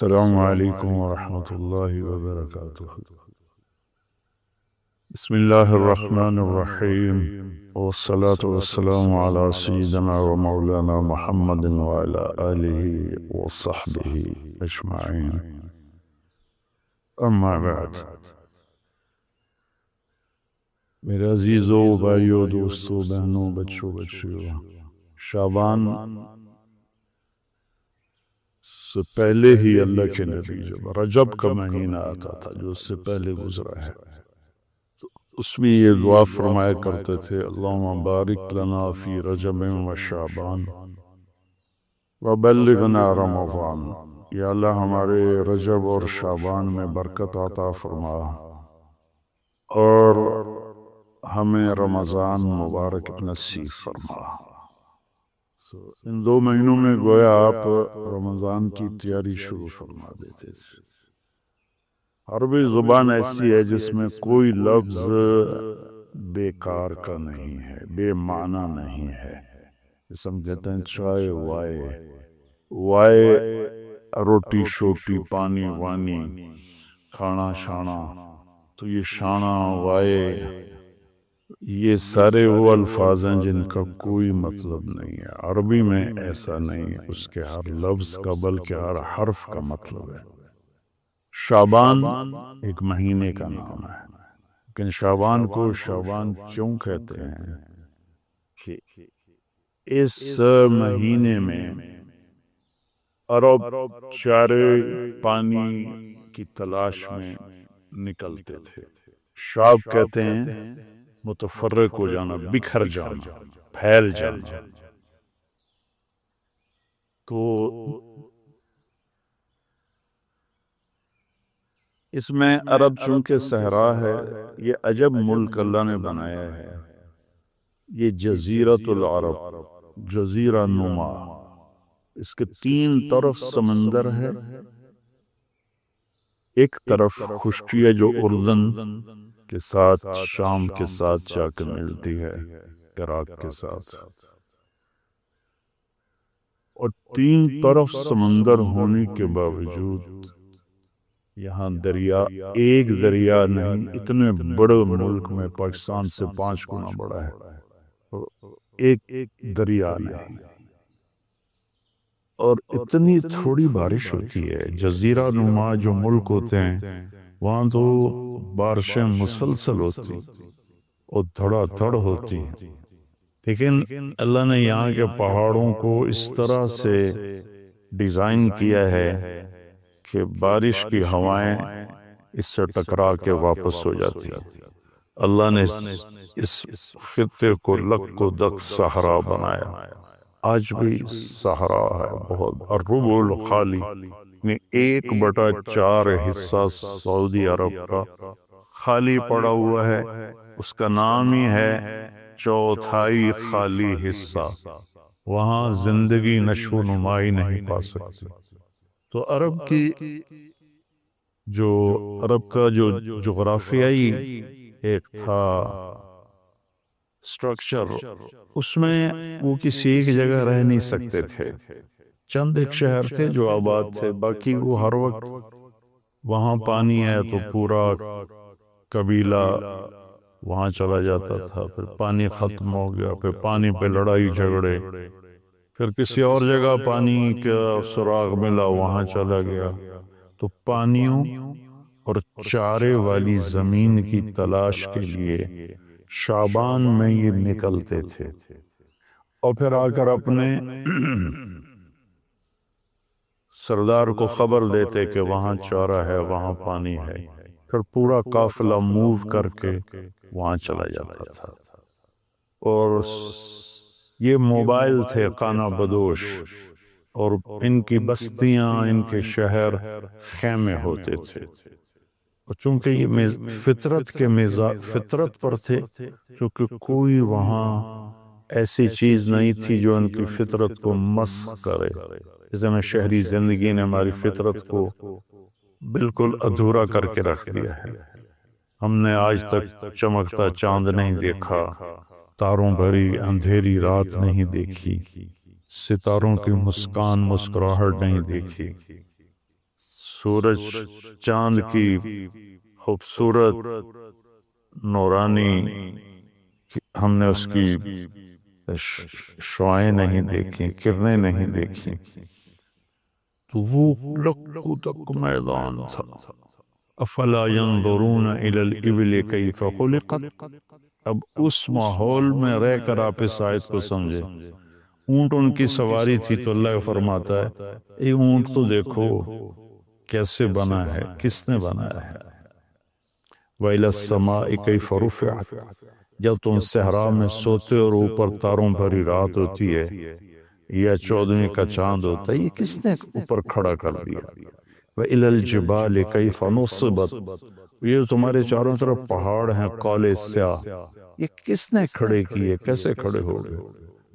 السلام علیکم ورحمۃ اللہ وبرکاتہ۔ بسم اللہ الرحمن الرحیم، والصلاة والسلام علی سیدنا و مولانا محمد وعلی آلہ وصحبہ اجمعین، اما بعد۔ میرے عزیزو، بھائیو، دوستو، بہنوں، بچوں، بچیوں، شعبان سے پہلے ہی اللہ کے نبی جب رجب کا مہینہ آتا تھا جو اس سے پہلے گزرا ہے، تو اس میں یہ دعا فرمایا کرتے تھے: اللہم بارک لنا فی رجب و شعبان وبلغنا رمضان۔ یا اللہ ہمارے رجب اور شعبان میں برکت عطا فرما اور ہمیں رمضان مبارک نصیب فرما۔ ان 2 مہینوں میں گویا آپ رمضان کی تیاری شروع فرما دیتے تھے۔ عربی زبان ایسی ہے جس میں کوئی لفظ بیکار کا نہیں ہے، بے معنی نہیں ہے۔ جس ہم کہتے ہیں چائے وائے، روٹی شوٹی، پانی وانی، کھانا شانا، تو یہ شانا وائے، یہ سارے وہ الفاظ ہیں جن کا کوئی مطلب نہیں ہے۔ عربی میں ایسا نہیں ہے، اس کے ہر لفظ کا بلکہ ہر حرف کا مطلب ہے۔ شعبان ایک مہینے کا نام ہے، لیکن شعبان کو شعبان کیوں کہتے ہیں کہ اس مہینے میں عرب چارے پانی کی تلاش میں نکلتے تھے۔ شعب کہتے ہیں متفرق ہو جانا، بکھر جانا، پھیل جانا۔ تو اس میں عرب چونکہ صحرا ہے، یہ عجب ملک اللہ نے بنایا ہے۔ یہ جزیرۃ العرب، جزیرہ نما، اس کے 3 طرف سمندر ہے۔ ایک طرف خشکی ہے جو اردن کے ساتھ، شام کے ساتھ جا کے ملتی ہے، عراق کے ساتھ، اور 3 طرف سمندر ہونے کے باوجود یہاں دریا، ایک دریا نہیں، اتنے بڑے ملک میں پاکستان سے 5 گنا بڑا ہے، ایک دریا نہیں، اور اتنی تھوڑی بارش ہوتی ہے۔ جزیرہ نما جو ملک ہوتے ہیں وہاں تو بارشیں مسلسل ہوتی اور دھڑا دھڑ ہوتی ہیں، لیکن اللہ نے یہاں کے پہاڑوں کو اس طرح سے ڈیزائن کیا ہے کہ بارش کی ہوائیں اس سے ٹکرا کے واپس ہو جاتی ہیں۔ اللہ نے اس خطے کو لک و دک صحرا بنایا۔ آج بھی صحرا ہے بہت۔ الربع الخالی، 1/4 حصہ سعودی عرب کا خالی پڑا ہوا ہے، اس کا نام ہی ہے چوتھائی خالی حصہ۔ وہاں زندگی نشو و نمائی نہیں پا سکتی۔ تو عرب کا جو جغرافیائی ایک تھا سٹرکچر، اس میں وہ کسی ایک جگہ رہ نہیں سکتے تھے۔ چند ایک شہر تھے جو آباد تھے، باقی وہ ہر وقت وہاں پانی ہے تو پورا قبیلہ وہاں چلا جاتا تھا، پھر پانی ختم ہو گیا، پھر پانی پہ لڑائی جھگڑے، پھر کسی اور جگہ پانی کا سراغ ملا وہاں چلا گیا۔ تو پانیوں اور چارے والی زمین کی تلاش کے لیے شعبان میں یہ نکلتے تھے، اور پھر آ کر اپنے سردار کو خبر دیتے کہ وہاں چارہ ہے، وہاں پانی ہے، پھر پورا قافلہ موو کر کے وہاں چلا جاتا تھا۔ اور یہ موبائل تھے خانہ بدوش، اور ان کی بستیاں، ان کے شہر خیمے ہوتے تھے۔ اور چونکہ یہ فطرت پر تھے، چونکہ کوئی وہاں ایسی چیز نہیں تھی جو ان کی فطرت کو مسخ کرے۔ جیسے میں شہری زندگی نے ہماری فطرت کو بالکل ادھورا کر کے رکھ دیا ہے۔ ہم نے آج تک چمکتا چاند نہیں دیکھا، تاروں بھری اندھیری رات نہیں دیکھی، ستاروں کی مسکراہٹ نہیں دیکھی، سورج چاند کی خوبصورت نورانی ہم نے اس کی شعائیں نہیں دیکھی، کرنیں نہیں دیکھی، تو وہ لکو تک میدان تھا۔ افلا ينظرون الى الابل کیف خلقت۔ اب اس ماحول میں رہ کر آپ اس آیت کو سمجھے۔ اونٹ ان کی سواری تھی تو اللہ فرماتا ہے اے اونٹ تو دیکھو کیسے بنا ہے، کس نے بنایا ہے۔ وَإِلَى السَّمَاءِ كَيْفَ رُفِعَتْ۔ جب تم صحرا میں سوتے اور اوپر تاروں بھری رات ہوتی ہے یا 14ویں کا چاند ہوتا ہے، یہ کس نے اوپر کھڑا کر دیا۔ وَإِلَى الْجِبَالِ كَيْفَ نُصِبَتْ۔ یہ تمہارے چاروں طرف پہاڑ ہیں کالے سیاہ، یہ کس نے کھڑے کیے، کیسے کھڑے ہو گئے۔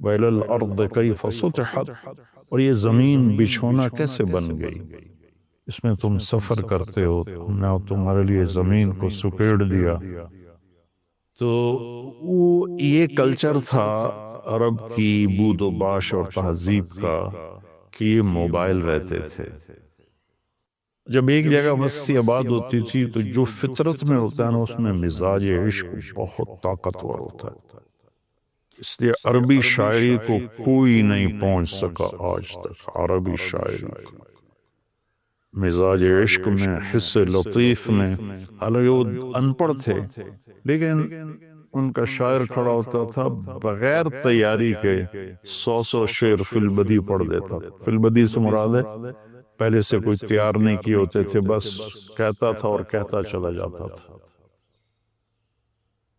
وَإِلَى الْأَرْضِ كَيْفَ سُطِحَتْ۔ اور یہ زمین بچھونا کیسے بن گئی، اس میں تم سفر کرتے ہو، ہم نے تمہارے لیے زمین کو سپیڑ دیا۔ تو وہ یہ کلچر تھا عرب کی بود و باش اور تہذیب کا کہ یہ موبائل رہتے تھے۔ جب ایک جگہ وسیع آباد ہوتی تھی تو جو فطرت میں ہوتا ہے نا، اس میں مزاج عشق بہت طاقتور ہوتا ہے۔ اس لیے عربی شاعری کو کوئی نہیں پہنچ سکا آج تک۔ عربی شاعری کو مزاج عشق میں، حس لطیف میں، حالانکہ وہ ان پڑھ تھے لیکن ان کا شاعر کھڑا ہوتا تھا بغیر تیاری کے 100 شعر فی البدی پڑھ دیتا تھا۔ فی البدی سے مراد ہے پہلے سے کوئی تیار نہیں کیے ہوتے تھے، بس کہتا تھا اور کہتا چلا جاتا تھا۔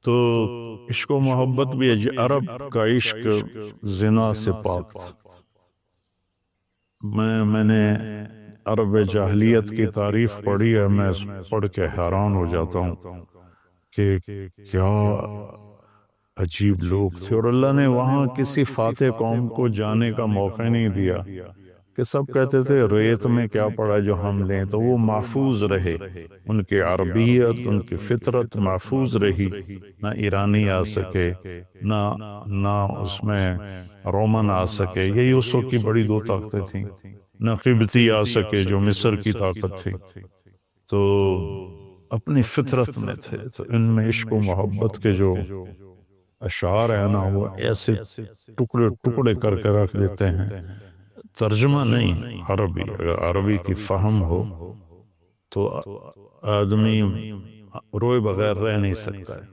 تو عشق و محبت بھی عرب کا عشق زنا سے پاک تھا۔ میں نے عرب جاہلیت کی تعریف پڑھی ہے، میں پڑھ کے حیران ہو جاتا ہوں کہ کیا عجیب لوگ تھے، اور اللہ نے وہاں کسی فاتح قوم کو جانے کا موقع نہیں دیا کہ سب کہتے تھے ریت میں کیا پڑا جو ہم لیں، تو وہ محفوظ رہے، ان کی عربیت، ان کی فطرت محفوظ رہی، نہ ایرانی آ سکے، نہ اس میں رومن آ سکے، یہی اس وقت کی بڑی دو طاقتیں تھیں، نہ قبطی آ سکے جو مصر کی طاقت تھی، تو اپنی فطرت میں تھے۔ تو ان میں عشق و محبت کے جو اشعار ہیں نا، وہ ایسے ٹکڑے ٹکڑے کر کے رکھ دیتے ہیں، ترجمہ نہیں عربی۔ اگر عربی کی فہم ہو تو آدمی روئے بغیر رہ نہیں سکتا ہے۔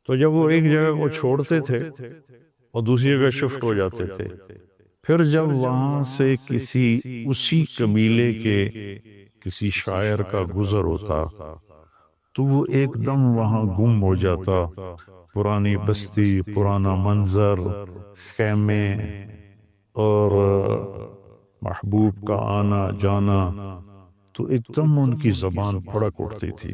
تو جب وہ ایک جگہ کو چھوڑتے تھے اور دوسری جگہ شفٹ ہو جاتے تھے، پھر جب وہاں سے کسی اسی قبیلے کے کسی شاعر کا گزر ہوتا تو وہ ایک دم وہاں گم ہو جاتا، پرانی بستی، پرانا منظر، خیمے اور محبوب کا آنا جانا، تو ایک دم ان کی زبان پھڑک اٹھتی تھی۔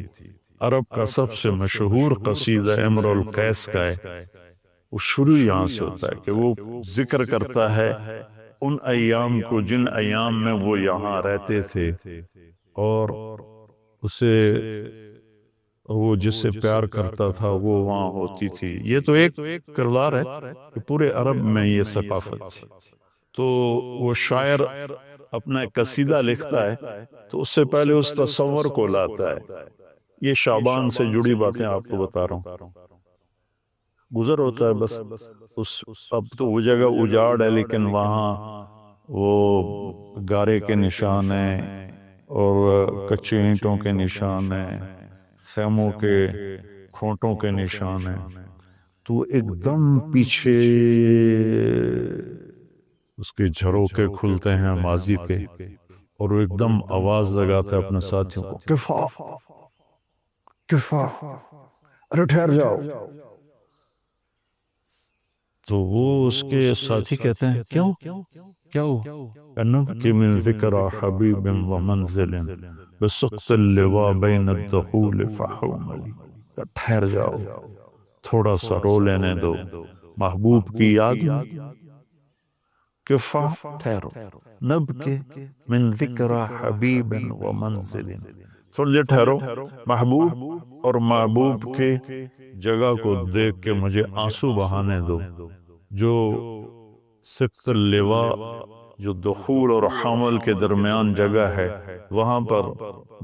عرب کا سب سے مشہور قصیدہ امرؤ القیس کا ہے، وہ شروع یہاں سے ہوتا ہے کہ وہ ذکر کرتا ہے ان ایام کو جن ایام میں وہ یہاں رہتے تھے، اور اسے وہ جس سے پیار کرتا تھا وہ وہاں ہوتی تھی۔ یہ تو ایک کردار ہے کہ پورے عرب میں یہ ثقافت تھی۔ تو وہ شاعر اپنا قصیدہ لکھتا ہے تو اس سے پہلے اس تصور کو لاتا ہے۔ یہ شعبان سے جڑی باتیں آپ کو بتا رہا ہوں۔ گزر ہوتا ہے بس، اب تو وہ جگہ اجاڑ ہے لیکن وہاں وہ گارے کے نشان ہیں اور کچے اینٹوں کے نشان ہیں، خیموں کے کھوٹوں کے نشان ہیں۔ تو ایک دم پیچھے اس کے جھروکے کھلتے ہیں ماضی کے، اور وہ ایک دم آواز لگاتا ہے اپنے ساتھیوں کو، کفا کفا، ارے ٹھہر جاؤ۔ تو وہ اس کے ساتھی کہتے ہیں کیوں کہ من ذکر حبیب و منزل بسقط اللواء بین الدخول فحوملی، ٹھہر جاؤ، تھوڑا سا رو لینے دو محبوب کی یاد میں، کفا ٹھہرو، نبکے من ذکر حبیب و منزل، سن لے ٹھہرو، محبوب اور محبوب کے جگہ کو دیکھ کے مجھے آنسو بہانے دو، جو سقط اللواء جو دخول اور حمل کے درمیان جگہ ہے وہاں پر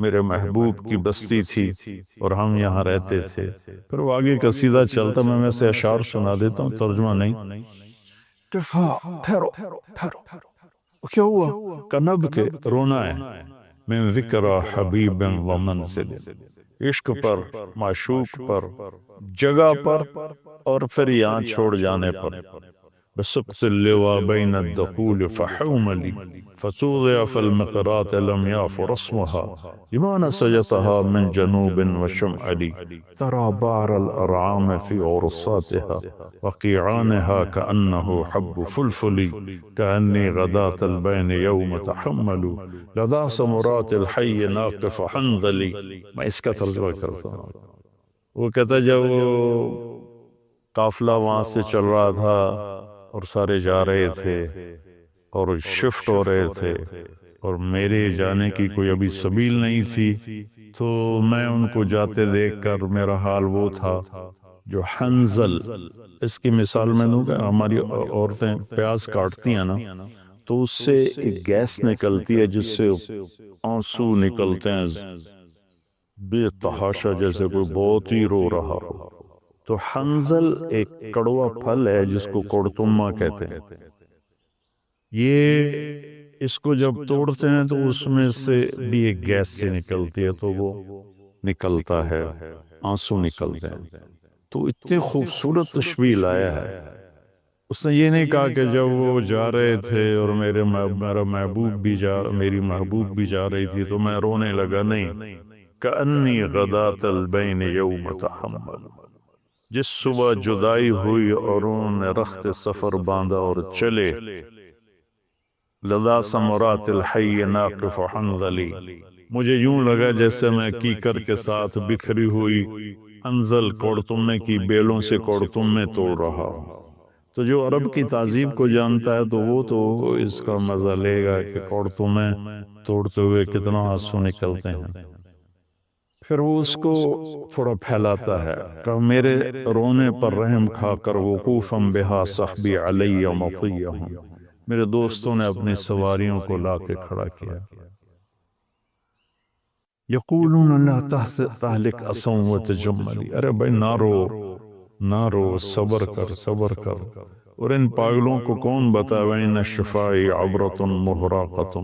میرے محبوب کی بستی تھی اور ہم یہاں رہتے تھے۔ پھر وہ آگے قصیدہ چلتا، میں ویسے اشعار سنا دیتا ہوں، ترجمہ نہیں۔ ٹھہرو کیا ہوا؟ کنب کے رونا ہے، من ذکر حبیب و منزل، عشق پر، معشوق پر، جگہ پر، اور پھر یہاں چھوڑ جانے پر۔ بسقط اللواء بين الدخول فحوملي فتوضع في المقرات لم يعف رسمها لما نسجتها من جنوب وشمالي ترى بعر الأرعام في عرصاتها وقيعانها كأنه حب فلفلي كأني غداة البين يوم تحمل لدى سمرات الحي ناقف حنظلي۔ میں اس کا ترجمہ کرتا ہوں۔ وہ کہتا جب وہ قافلہ وہاں سے چل رہا تھا اور سارے جا رہے تھے اور شفٹ ہو رہے تھے اور میرے جانے کی کوئی ابھی سبیل نہیں تھی، تو میں ان کو جاتے دیکھ کر میرا حال وہ تھا جو حنظل، اس کی مثال میں دوں گا، ہماری عورتیں پیاز کاٹتی ہیں نا تو اس سے ایک گیس نکلتی ہے جس سے آنسو نکلتے ہیں بے تحاشا، جیسے کوئی بہت ہی رو رہا ہو۔ تو حنظل ایک کڑوا پھل ہے جس کو کڑتما کہتے ہیں۔ یہ اس کو جب توڑتے ہیں تو اس میں سے بھی ایک گیس سے نکلتی ہے، تو وہ نکلتا ہے، آنسو نکلتے ہیں۔ تو اتنی خوبصورت تشبیہ لایا ہے۔ اس نے یہ نہیں کہا کہ جب وہ جا رہے تھے اور میرا میری محبوب بھی جا رہی تھی تو میں رونے لگا، نہیں، کأنی غداة البین یوم تحمل، جس صبح جدائی ہوئی اور انہوں نے رخت سفر باندھا اور چلے، لذا سمرات الحی ناقف حنظلی، مجھے یوں لگا جیسے میں کیکر کے ساتھ بکھری ہوئی حنظل کوڑتمے کی بیلوں سے کوڑتمے توڑ رہا ہوں۔ تو جو عرب کی تہذیب کو جانتا ہے تو وہ تو اس کا مزہ لے گا کہ کوڑتمے توڑتے ہوئے کتنا آنسو نکلتے ہیں۔ پھر وہ اس کو تھوڑا پھیلاتا ہے کہ میرے رونے پر رحم کھا کر وقوفاً بہا صحبی علی مطیہم، میرے دوستوں نے اپنی سواریوں کو لا کے کھڑا کیا۔ یقولون لا تہلک اسوں وتجملی، ارے بھائی نہ رو، صبر کر۔ اور ان پاگلوں کو کون بتاوے ان الشفاء عبرۃ محراقۃ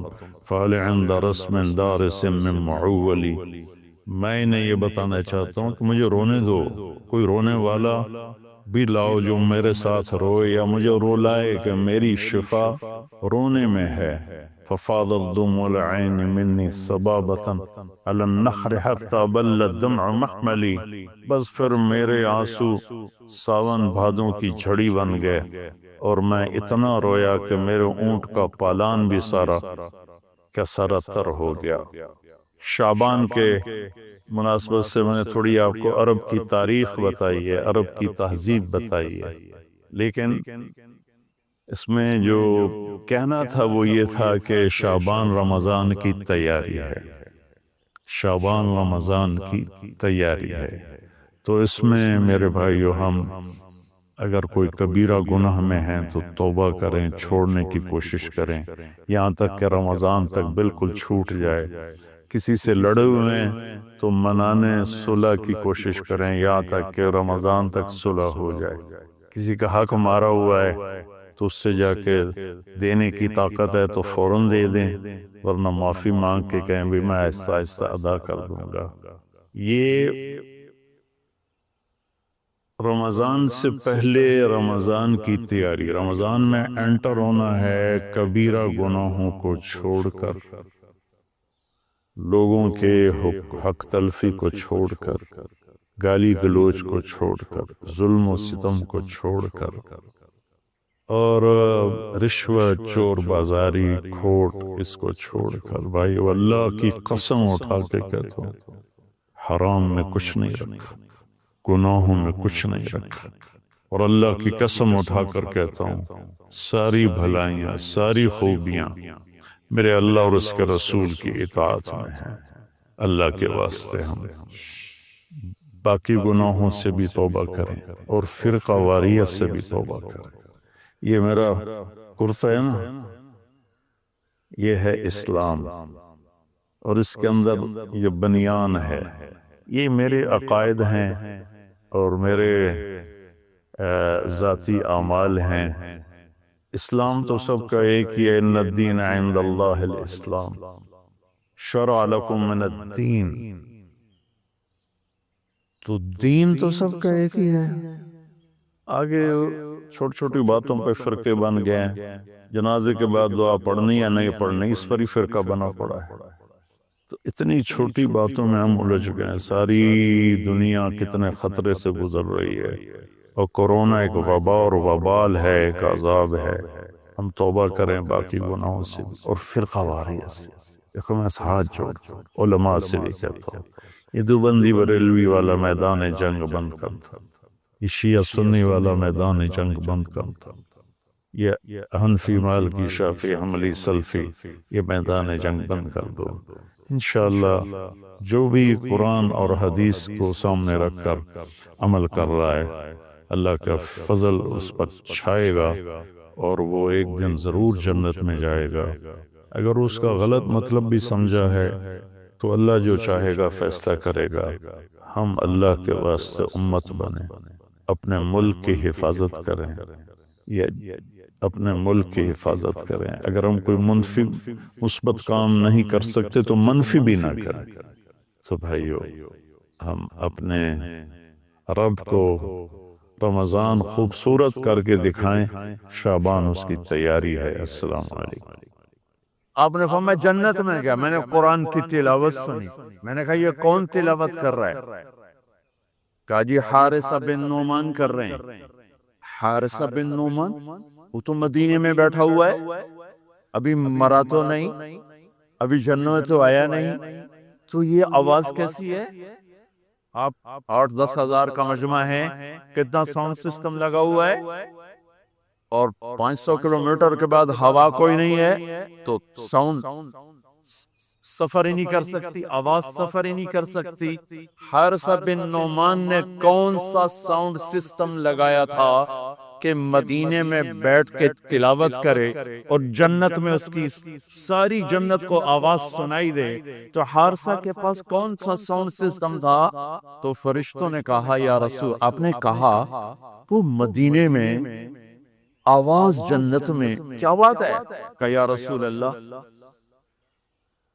فهل عند رسم دارس من معولی، میں انہیں یہ بتانا چاہتا ہوں کہ مجھے رونے دو، کوئی رونے والا بھی لاؤ جو میرے ساتھ روئے یا مجھے رولائے کہ میری شفا رونے میں ہے۔ ففاضت دموع العین منی صبابۃ علی النخر حتی بل الدمع محملی، بس پھر میرے آنسو ساون بھادوں کی جھڑی بن گئے اور میں اتنا رویا کہ میرے اونٹ کا پالان بھی سارا کا سارا تر ہو گیا۔ شعبان کے مناسبت سے میں نے تھوڑی آپ کو عرب کی تاریخ بتائی ہے، عرب کی تہذیب بتائی ہے، لیکن اس میں جو کہنا تھا وہ یہ تھا کہ شعبان رمضان کی تیاری ہے، شعبان رمضان کی تیاری ہے۔ تو اس میں میرے بھائیو، ہم اگر کوئی کبیرہ گناہ میں ہیں تو توبہ کریں، چھوڑنے کی کوشش کریں یہاں تک کہ رمضان تک بالکل چھوٹ جائے۔ کسی سے لڑے ہوئے ہیں تو منانے صلح کی کوشش کریں یہاں تک کہ رمضان تک صلح ہو جائے۔ کسی کا حق مارا ہوا ہے تو اس سے جا کے دینے کی طاقت ہے تو فوراً دے دیں، ورنہ معافی مانگ کے کہیں بھی میں آہستہ آہستہ ادا کر دوں گا۔ یہ رمضان سے پہلے رمضان کی تیاری، رمضان میں انٹر ہونا ہے کبیرہ گناہوں کو چھوڑ کر، لوگوں کے حق تلفی کو چھوڑ کر، گالی گلوچ کو چھوڑ کر، ظلم و ستم کو چھوڑ کر، اور رشوت، چور بازاری، کھوٹ، اس کو چھوڑ کر۔ بھائی اللہ کی قسم اٹھا کے کہتا ہوں، حرام میں کچھ نہیں رکھا، گناہوں میں کچھ نہیں رکھا، اور اللہ کی قسم اٹھا کر کہتا ہوں ساری بھلائیاں، ساری خوبیاں میرے اللہ اور اس کے رسول کی اطاعت میں ہیں۔ اللہ کے واسطے ہم باقی گناہوں سے بھی توبہ کریں اور فرقہ واریت سے بھی توبہ کریں۔ یہ میرا کرتا ہے نا، یہ ہے اسلام، اور اس کے اندر یہ بنیان ہے، یہ میرے عقائد ہیں اور میرے ذاتی اعمال ہیں۔ اسلام تو سب کا ایک ہی ہے، ان الدین عند اللہ الاسلام، شرع لکم من الدین، تو دین تو سب کا ایک ہی ہے۔ آگے چھوٹی چھوٹی باتوں پہ فرقے بن گئے ہیں، جنازے کے بعد دعا پڑھنی یا نہیں پڑھنی، اس پر ہی فرقہ بنا پڑا ہے۔ تو اتنی چھوٹی باتوں میں ہم الجھ گئے ہیں۔ ساری دنیا کتنے خطرے سے گزر رہی ہے، اور کورونا ایک وبا اور وبال ہے، ایک عذاب ہے۔ ہم توبہ کریں باقی گناہوں سے بھی، اور فرقہ واریت سے۔ دیکھو میں ہاتھ جوڑ علماء سے بھی کہتا ہوں، یہ دیوبندی بریلوی والا میدان جنگ بند کر تھا، یہ شیعہ سنی والا میدان جنگ بند کر تھا، یہ حنفی مالکی شافعی حنبلی سلفی، یہ میدان جنگ بند کر دو۔ انشاءاللہ جو بھی قرآن اور حدیث کو سامنے رکھ کر عمل کر رہا ہے، اللہ کا فضل اس پر چھائے گا، اور وہ ایک دن ضرور جنت میں جائے گا۔ اگر اس کا غلط مطلب بھی سمجھا ہے تو اللہ جو چاہے گا فیصلہ کرے گا۔ ہم اللہ کے واسطے امت بنیں، اپنے ملک کی حفاظت کریں، اپنے ملک کی حفاظت کریں۔ اگر ہم کوئی منفی مثبت کام نہیں کر سکتے تو منفی بھی نہ کریں۔ تو بھائیو، ہم اپنے رب کو رمضان خوبصورت کر کے دکھائیں، شعبان اس کی تیاری ہے۔ السلام علیکم۔ آپ نے فرمایا جنت میں گیا، میں نے قرآن کی تلاوت سنی، میں نے کہا یہ کون تلاوت کر رہا ہے؟ کہا جی حارثہ بن نعمان کر رہے ہیں۔ حارثہ بن نعمان وہ تو مدینے میں بیٹھا ہوا ہے، ابھی مرا تو نہیں، ابھی جنت میں تو آیا نہیں، تو یہ آواز کیسی ہے؟ آپ 8-10 ہزار کا مجمع ہے، کتنا ساؤنڈ سسٹم لگا ہوا ہے، اور 500 کلومیٹر کے بعد ہوا کوئی نہیں ہے، تو ساؤنڈ سفر ہی نہیں کر سکتی، آواز سفر ہی نہیں کر سکتی۔ حارثہ بن نعمان نے کون سا ساؤنڈ سسٹم لگایا تھا کہ مدینے میں بیٹھ کے تلاوت کرے اور جنت میں اس کی ساری جنت کو آواز سنائی دے؟ تو حارثہ کے پاس کون سا ساؤنڈ سسٹم تھا؟ تو فرشتوں نے کہا یا رسول، آپ نے کہا وہ مدینے میں آواز جنت میں، کیا بات ہے؟ کہ یا رسول اللہ،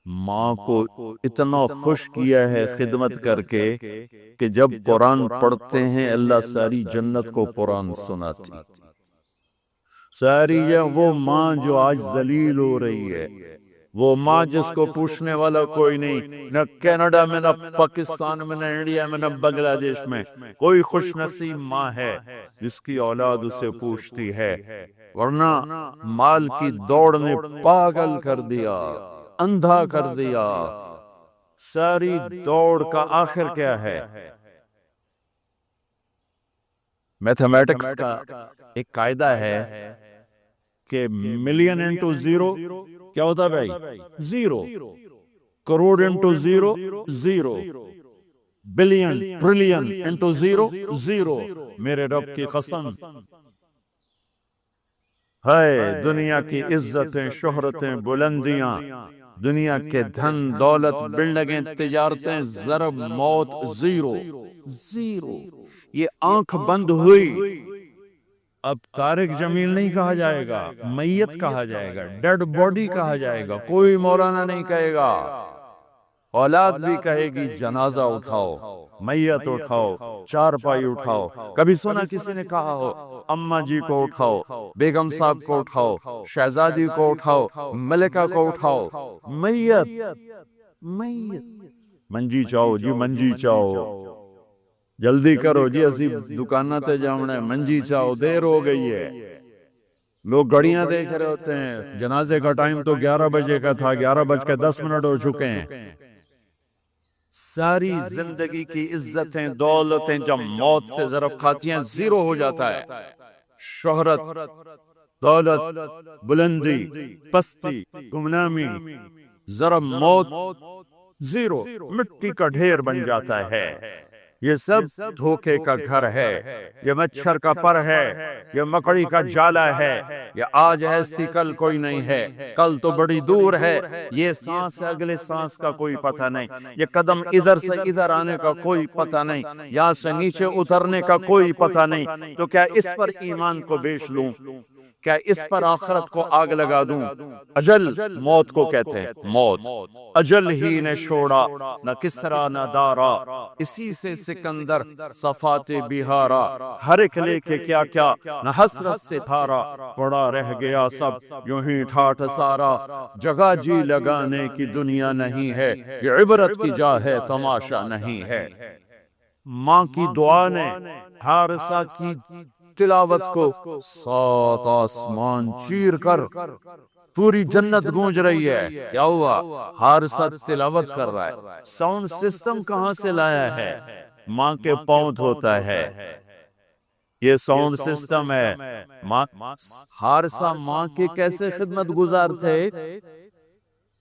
ماں کو اتنا خوش کیا ہے خدمت کر کے کہ جب قرآن پڑھتے ہیں اللہ ساری جنت کو قرآن سناتی، ساری وہ ماں جو آج ذلیل ہو رہی ہے، وہ ماں جس کو پوچھنے والا کوئی نہیں، نہ کینیڈا میں، نہ پاکستان میں، نہ انڈیا میں، نہ بنگلہ دیش میں، کوئی خوش نصیب ماں ہے جس کی اولاد اسے پوچھتی ہے، ورنہ مال کی دوڑ نے پاگل کر دیا، اندھا کر دیا۔ ساری دوڑ کا آخر کیا ہے؟ میتھمیٹکس کا ایک قاعدہ ہے کہ ملین انٹو زیرو کیا ہوتا ہے بھائی؟ Zero. Crore into zero zero, billion trillion into zero zero. میرے رب کی قسم ہے، دنیا کی عزتیں، شہرتیں، بلندیاں، دنیا کے دھن دولت، بلڈنگیں، تجارتیں، ضرب موت زیرو زیرو۔ یہ آنکھ بند ہوئی، اب طارق جمیل نہیں کہا جائے گا، میت کہا جائے گا، ڈیڈ باڈی کہا جائے گا، کوئی مولانا نہیں کہے گا، اولاد بھی کہے گی جنازہ اٹھاؤ، میت اٹھاؤ، چارپائی اٹھاؤ۔ کبھی سنا کسی نے کہا ہو اماں جی کو اٹھاؤ، بیگم صاحب کو اٹھاؤ، شہزادی کو اٹھاؤ، ملکہ کو اٹھاؤ؟ میت میت۔ منجی چاہو جی، منجی چاہو، جلدی کرو جی، اسی دکانہ تے جامنے، منجی چاہو، دیر ہو گئی ہے۔ لوگ گھڑیاں دیکھ رہے ہوتے ہیں، جنازے کا ٹائم تو 11 بجے کا تھا، 11:10 ہو چکے ہیں۔ ساری زندگی کی عزتیں، دولتیں جب موت سے ضرب کھاتی ہیں زیرو ہو جاتا ہے۔ شہرت، دولت، بلندی، پستی، گمنامی، ضرب موت زیرو، مٹی کا ڈھیر بن جاتا ہے۔ یہ سب دھوکے کا گھر ہے، یہ مچھر کا پر ہے، یہ مکڑی کا جالا ہے، یہ آج ہستی کل کوئی نہیں ہے، کل تو بڑی دور ہے، یہ سانس سے اگلے سانس کا کوئی پتہ نہیں، یہ قدم ادھر سے ادھر آنے کا کوئی پتہ نہیں، یہاں سے نیچے اترنے کا کوئی پتہ نہیں، تو کیا اس پر ایمان کو بیچ لوں؟ کیا اس پر آخرت کو آگ لگا دوں؟ اجل موت کو کہتے ہیں، موت اجل ہی نے چھوڑا، نہ کسرا نہ دارا، اسی سے سکندر صفات بہارا، ہر ایک لے کے کیا کیا نہ حسرت سے تھارا، پڑا رہ گیا سب یوں ہی ٹھاٹھ سارا، جگہ جی لگانے کی دنیا نہیں ہے، یہ عبرت کی جا ہے تماشا نہیں ہے۔ ماں کی دعا نے حارثہ کی تلاوت کو 7 آسمان چیر کر پوری جنت گونج رہی ہے۔ کیا ہوا؟ حارثہ تلاوت کر رہا ہے، ساؤنڈ سسٹم کہاں سے لایا ہے؟ ماں کے پاؤں دھوتا ہے، یہ ساؤنڈ سسٹم ہے۔ حارثہ ماں کے کیسے خدمت گزار تھے؟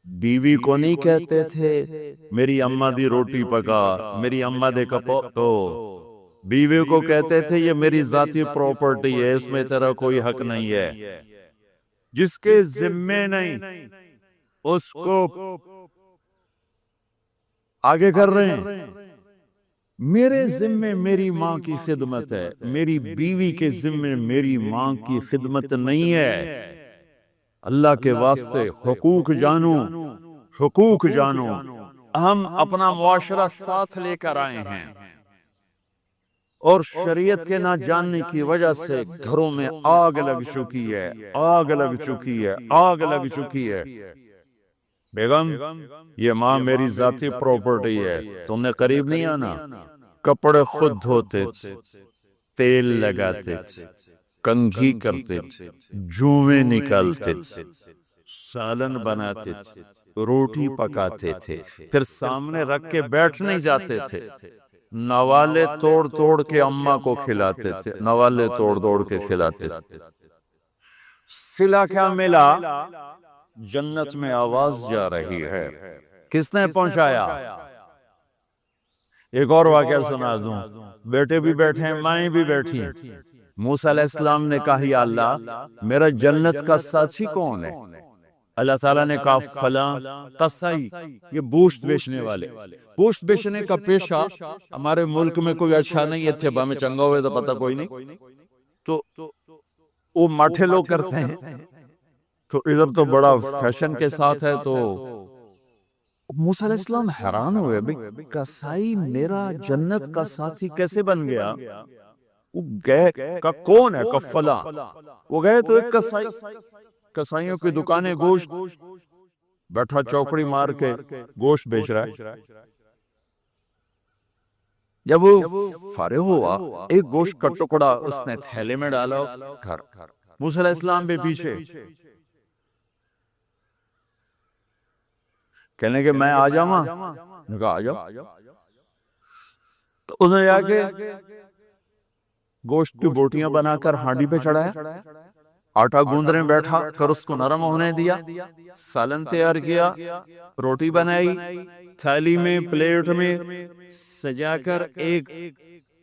بیوی کو نہیں کہتے تھے میری اماں دی روٹی پکا، میری اماں دے کپو تو، بیوی کو کہتے تھے یہ میری ذاتی پراپرٹی ہے، اس میں تیرا کوئی حق نہیں ہے۔ جس کے ذمے نہیں اس کو آگے کر رہے ہیں۔ میرے ذمے میری ماں کی خدمت ہے، میری بیوی کے ذمے میری ماں کی خدمت نہیں ہے۔ اللہ کے واسطے حقوق جانو، حقوق جانو۔ ہم اپنا معاشرہ ساتھ لے کر آئے ہیں اور شریعت کے نہ جاننے کی وجہ سے گھروں میں آگ لگ چکی ہے، آگ لگ چکی ہے، آگ لگ چکی ہے۔ بیگم یہ ماں میری ذاتی پراپرٹی ہے، تم نے قریب نہیں آنا۔ کپڑے خود دھوتے تھے، تیل لگاتے تھے، کنگھی کرتے تھے، جوئیں نکالتے تھے، سالن بناتے تھے، روٹی پکاتے تھے، پھر سامنے رکھ کے بیٹھ نہیں جاتے تھے، نوالے توڑ توڑ کے اماں کو کھلاتے تھے، نوالے توڑ توڑ کے کھلاتے تھے۔ صلہ کیا ملا؟ جنت میں آواز جا رہی ہے، کس نے پہنچایا؟ ایک اور واقعہ سنا دوں، بیٹے بھی بیٹھے ہیں، مائیں بھی بیٹھی ہیں۔ موسیٰ علیہ السلام نے کہا یا اللہ میرا جنت کا ساتھی کون ہے؟ اللہ تعالیٰ نے کہا فلاں قصائی، یہ گوشت بیچنے والے۔ گوشت بیچنے کا پیشہ ہمارے ملک میں کوئی اچھا نہیں ہے، تھے میں چنگا ہوئے تو پتہ کوئی نہیں، تو وہ ماٹھے لوگ کرتے ہیں، تو ادھر تو بڑا فیشن کے ساتھ ہے۔ تو موسیٰ علیہ السلام حیران ہوئے، بھئی قصائی میرا جنت کا ساتھی کیسے بن گیا؟ وہ گئے کہ کون ہے؟ کہ فلاں۔ وہ گئے تو ایک قصائی، قصائیوں کی دکانیں، گوشت بیٹھا چوکڑی مار کے گوشت بیچ رہا ہے۔ جب وہ فارغ ہوا ایک گوشت کا ٹکڑا اس نے تھیلے میں ڈالا، گھر موسیٰ علیہ السلام بھی پیچھے، کہنے کہ میں آ جاؤں؟ نے کہا آ جاؤ۔ تو انہوں نے جا کے گوشت کی بوٹیاں بنا کر ہانڈی پہ چڑھایا، آٹا گوندنے بیٹھا کر اس کو نرم ہونے دیا، سالن تیار کیا، روٹی بنائی، تھالی میں پلیٹ میں سجا کر ایک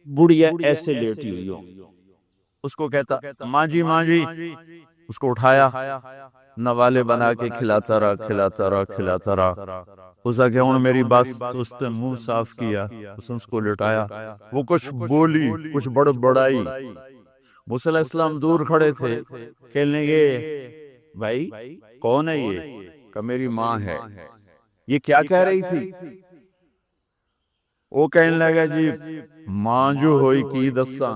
بڑھیا ایسے لیٹی ہوئی ہو، اس کو کہتا ماں جی ماں جی، اس کو اٹھایا، نوالے بنا کے کھلاتا رہا، کھلاتا رہا، کھلاتا رہا۔ اس نے کہا میری بات، اس نے منہ صاف کیا، اس کو لٹایا، وہ کچھ بولی، کچھ بڑبڑائی۔ موسیٰ علیہ السلام دور کھڑے تھے، کہنے لگے بھائی کون ہے یہ؟ کہ میری ماں ہے۔ یہ کیا کہہ رہی تھی؟ وہ کہنے لگا جی ماں جو ہوئی کی دساں،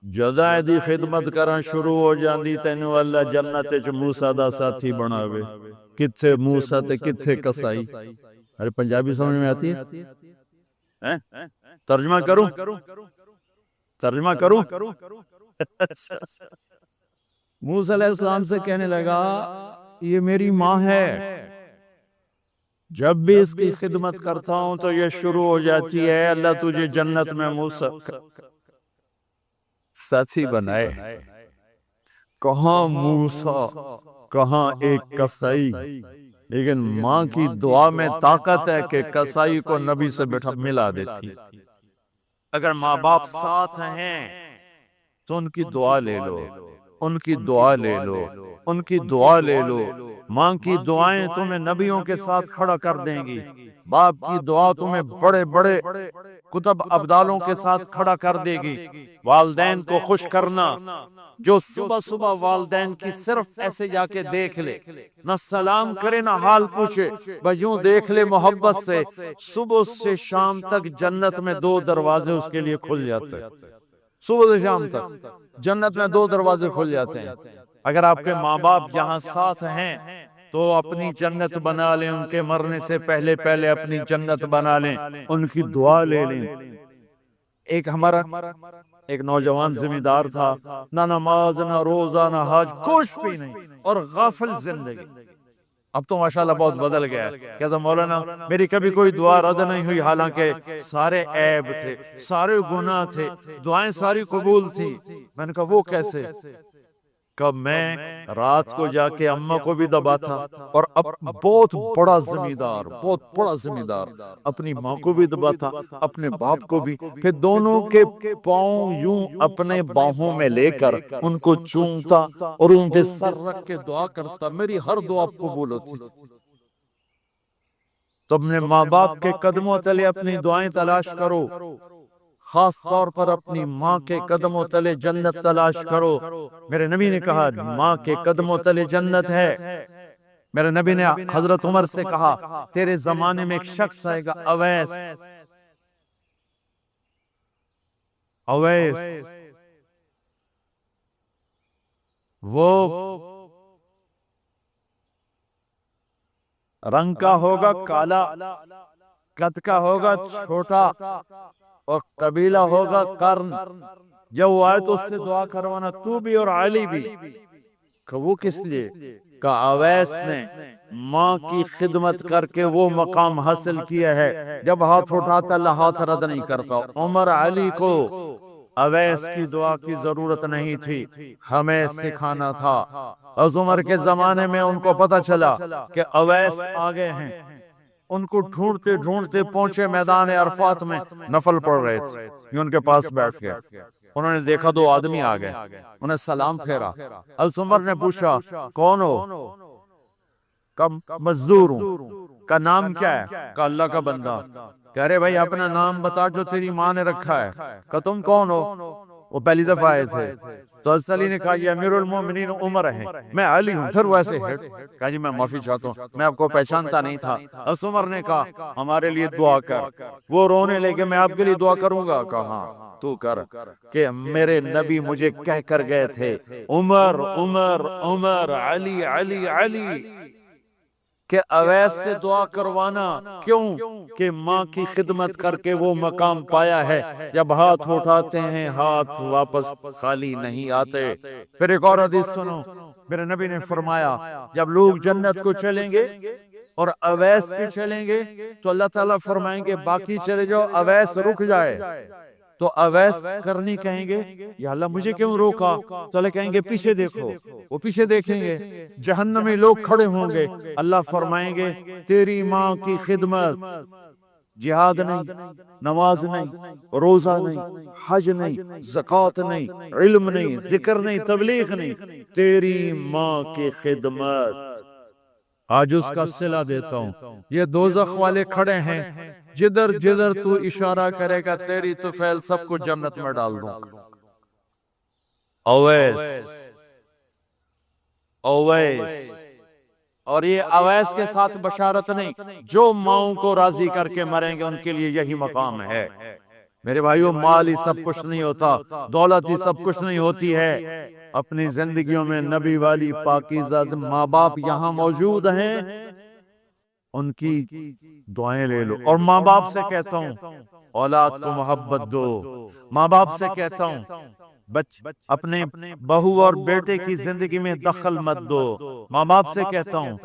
جدا دی خدمت کرنا شروع ہو جاندی تینوں اللہ جنت وچ موسیٰ دا ساتھی بناوے۔ کتھے موسیٰ تے کتھے قصائی؟ ارے پنجابی سمجھ میں آتی ہے؟ ترجمہ کروں؟ ترجمہ کروں؟ موسیٰ علیہ السلام سے کہنے لگا یہ میری ماں ہے، جب بھی اس کی خدمت کرتا ہوں تو یہ شروع ہو جاتی ہے اللہ تجھے جنت میں موسیٰ ساتھی بنائے۔ کہاں موسیٰ، کہاں ایک قصائی، لیکن ماں کی دعا میں طاقت ہے کہ قصائی کو نبی سے بیٹھا ملا دیتی۔ اگر ماں باپ ساتھ ہیں تو ان کی دعا لے لو، ان کی دعا لے لو، ان کی دعا لے لو۔ ماں کی دعائیں تمہیں نبیوں کے ساتھ کھڑا کر دیں گی، باپ کی دعا تمہیں بڑے بڑے کتب ابدالوں کے ساتھ کھڑا کر دے گی۔ والدین کو خوش کرنا، جو صبح صبح والدین کی صرف ایسے جا کے دیکھ لے، نہ سلام کرے نہ حال پوچھے، بس یوں دیکھ لے محبت سے، صبح سے شام تک جنت میں 2 دروازے اس کے لیے کھل جاتے ہیں۔ صبح سے شام تک جنت میں 2 دروازے کھل جاتے ہیں۔ اگر آپ کے ماں باپ یہاں ساتھ ہیں تو اپنی جنت بنا لیں، ان کے مرنے سے پہلے پہلے اپنی جنت بنا لیں، ان کی دعا لے لیں۔ ایک ہمارا ایک نوجوان زمیندار تھا، نہ نماز نہ روزہ نہ حج، کچھ بھی نہیں، اور غافل زندگی۔ اب تو ماشاءاللہ بہت بدل گیا ہے۔ کہتا مولانا میری کبھی کوئی دعا رد نہیں ہوئی، حالانکہ سارے عیب تھے، سارے گناہ تھے، دعائیں ساری قبول تھی۔ میں نے کہا وہ کیسے؟ کہ میں رات کو جا کے اماں کو بھی دباتا، اور بہت بڑا زمیندار اپنی ماں کو بھی دباتا، اپنے باپ کو بھی، پھر دونوں کے پاؤں یوں اپنے باہوں میں لے کر ان کو چومتا اور ان پہ سر رکھ کے دعا کرتا، میری ہر دعا قبول ہوتی تھی۔ تو اپنے ماں باپ کے قدموں تلے اپنی دعائیں تلاش کرو، خاص طور پر اپنی ماں کے قدموں تلے جنت تلاش کرو۔ میرے نبی نے کہا ماں کے قدموں تلے جنت ہے۔ میرے نبی نے حضرت عمر سے کہا تیرے زمانے میں ایک شخص آئے گا، اویس، وہ رنگ کا ہوگا کالا، قد کا ہوگا چھوٹا، اور قبیلہ ہوگا قرن۔ جب وہ آئے تو اس سے دعا کروانا، تو بھی اور علی بھی۔ کہ وہ کس لیے؟ کہ اویس نے ماں کی خدمت کر کے وہ مقام حاصل کیا ہے، جب ہاتھ اٹھاتا اللہ ہاتھ رد نہیں کرتا۔ عمر علی کو اویس کی دعا کی ضرورت نہیں تھی، ہمیں سکھانا تھا۔ اس عمر کے زمانے میں ان کو پتا چلا کہ اویس آگے ہیں، ان کو ڈھونڈتے ڈھونڈتے پہنچے میدان عرفات میں، نفل پڑھ رہے تھے، یہ ان کے پاس بیٹھ گئے۔ انہوں نے دیکھا 2 آدمی آگئے، انہیں سلام پھیرا۔ حضرت عمر نے پوچھا کون ہو؟ کب مزدور ہوں۔ کا نام کیا ہے؟ کہ اللہ کا بندہ۔ کہہ رہے بھائی اپنا نام بتا جو تیری ماں نے رکھا ہے۔ کہ تم کون ہو؟ وہ پہلی دفعہ آئے تھے تو حضرت علی نے کہا یہ امیر المومنین عمر ہیں، میں علی ہوں۔ پھر ویسے کہا جی میں معافی چاہتا ہوں، میں آپ کو پہچانتا نہیں تھا۔ حضرت عمر نے کہا ہمارے لیے دعا کر۔ وہ رونے لگے میں آپ کے لیے دعا کروں گا؟ کہا تو کر، کہ میرے نبی مجھے کہہ کر گئے تھے عمر عمر عمر، علی علی علی، کہ اویس سے دعا کروانا۔ کیوں؟ کہ ماں کی خدمت کر کے وہ مقام پایا ہے، جب ہاتھ اٹھاتے ہیں ہاتھ واپس خالی نہیں آتے۔ پھر ایک اور حدیث سنو، میرے نبی نے فرمایا جب لوگ جنت کو چلیں گے اور اویس بھی چلیں گے تو اللہ تعالیٰ فرمائیں گے باقی چلے جاؤ، اویس رک جائے۔ تو اویس کرنی کہیں گے یا اللہ مجھے کیوں روکا؟ تو اللہ کہیں گے پیچھے دیکھو۔ وہ پیچھے دیکھیں گے، جہنمی لوگ کھڑے ہوں گے، اللہ فرمائیں گے تیری ماں کی خدمت، جہاد نہیں، نماز نہیں، روزہ نہیں، حج نہیں، زکوٰۃ نہیں، علم نہیں، ذکر نہیں، تبلیغ نہیں، تیری ماں کی خدمت۔ آج اس کا صلہ دیتا ہوں۔ یہ دوزخ والے کھڑے ہیں، جدھر جدھر تو اشارہ کرے گا تیری طفیل سب کو جنت میں ڈال دوں۔ اویس، اویس، اور یہ اویس کے ساتھ بشارت نہیں، جو ماؤں کو راضی کر کے مریں گے ان کے لیے یہی مقام ہے۔ میرے بھائیوں مال ہی سب کچھ نہیں ہوتا، دولت ہی سب کچھ نہیں ہوتی ہے۔ اپنی زندگیوں میں نبی والی پاکیزہ ماں باپ یہاں موجود ہیں، ان کی دعائیں لے لو۔ اور ماں باپ سے کہتا ہوں اولاد کو محبت دو۔ ماں باپ سے کہتا ہوں اپنے بہو اور بیٹے کی زندگی میں دخل مت دو۔ ماں باپ سے کہتا ہوں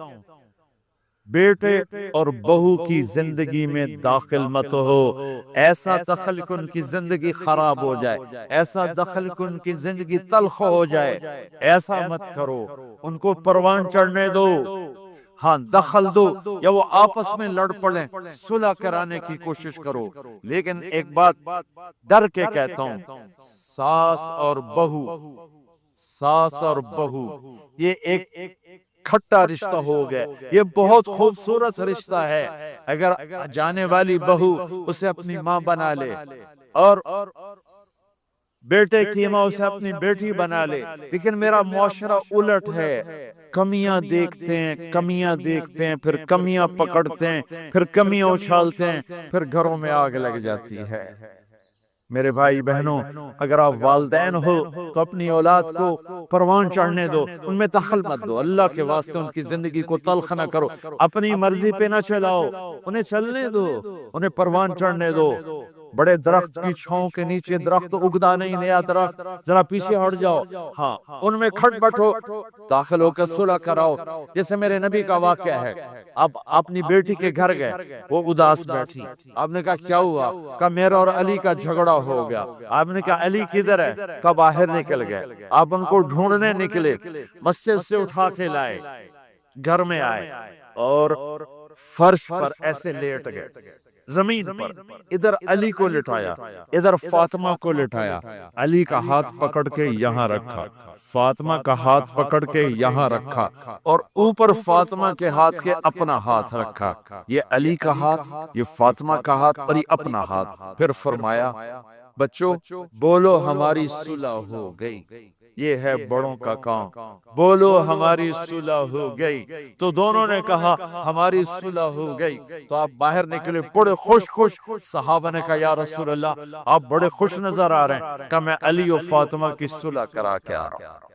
بیٹے اور بہو کی زندگی میں داخل مت ہو، ایسا دخل کہ ان کی زندگی خراب ہو جائے، ایسا دخل کہ ان کی زندگی تلخ ہو جائے، ایسا مت کرو۔ ان کو پروان چڑھنے دو، ہاں دخل دو یا وہ آپس میں لڑ پڑیں، صلح کرانے کی کوشش کرو، لیکن ایک بات ڈر کے کہتا ہوں، ساس اور بہو، ساس اور بہو یہ ایک کھٹا رشتہ ہو گیا، یہ بہت خوبصورت رشتہ ہے۔ اگر جانے والی بہو اسے اپنی ماں بنا لے اور بیٹے کی ماں اسے اپنی بیٹی بنا لے، لیکن میرا معاشرہ الٹ ہے، کمیاں دیکھتے ہیں، کمیاں دیکھتے ہیں، پھر کمیاں پکڑتے ہیں، پھر کمیاں اچھالتے ہیں، پھر گھروں میں آگ لگ جاتی ہے۔ میرے بھائی بہنوں، اگر آپ والدین ہو تو اپنی اولاد کو پروان چڑھنے دو، ان میں دخل مت دو، اللہ کے واسطے ان کی زندگی کو تلخ نہ کرو، اپنی مرضی پہ نہ چلاؤ، انہیں چلنے دو، انہیں پروان چڑھنے دو۔ بڑے درخت کی چھاؤں کے نیچے درخت اگتا نہیں، نیا درخت، ذرا پیچھے ہٹ جاؤ، ہاں ان میں کھٹ بٹو، داخل ہو کر صلح کراؤ۔ جیسے میرے نبی کا واقعہ ہے، اب اپنی بیٹی کے گھر گئے، وہ اداس بیٹھی، آپ نے کہا کیا ہوا؟ کہا میرا اور علی کا جھگڑا ہو گیا۔ آپ نے کہا علی کدھر ہے؟ کہا باہر نکل گئے۔ آپ ان کو ڈھونڈنے نکلے، مسجد سے اٹھا کے لائے، گھر میں آئے اور فرش پر ایسے لیٹ گئے، زمین پر، ادھر علی کو لٹایا، ادھر فاطمہ کو لٹایا، علی کا ہاتھ پکڑ کے یہاں رکھا، فاطمہ کا ہاتھ پکڑ کے یہاں رکھا، اور اوپر فاطمہ کے ہاتھ کے اپنا ہاتھ رکھا، یہ علی کا ہاتھ، یہ فاطمہ کا ہاتھ اور یہ اپنا ہاتھ۔ پھر فرمایا بچوں بولو ہماری صلح ہو گئی، یہ ہے بڑوں کا کام، بولو ہماری صلح ہو گئی۔ تو دونوں نے کہا ہماری صلح ہو گئی، تو آپ باہر نکلے بڑے خوش۔ صحابہ نے کہا یا رسول اللہ آپ بڑے خوش نظر آ رہے ہیں۔ کہا میں علی و فاطمہ کی صلح کرا کے آ رہا ہوں۔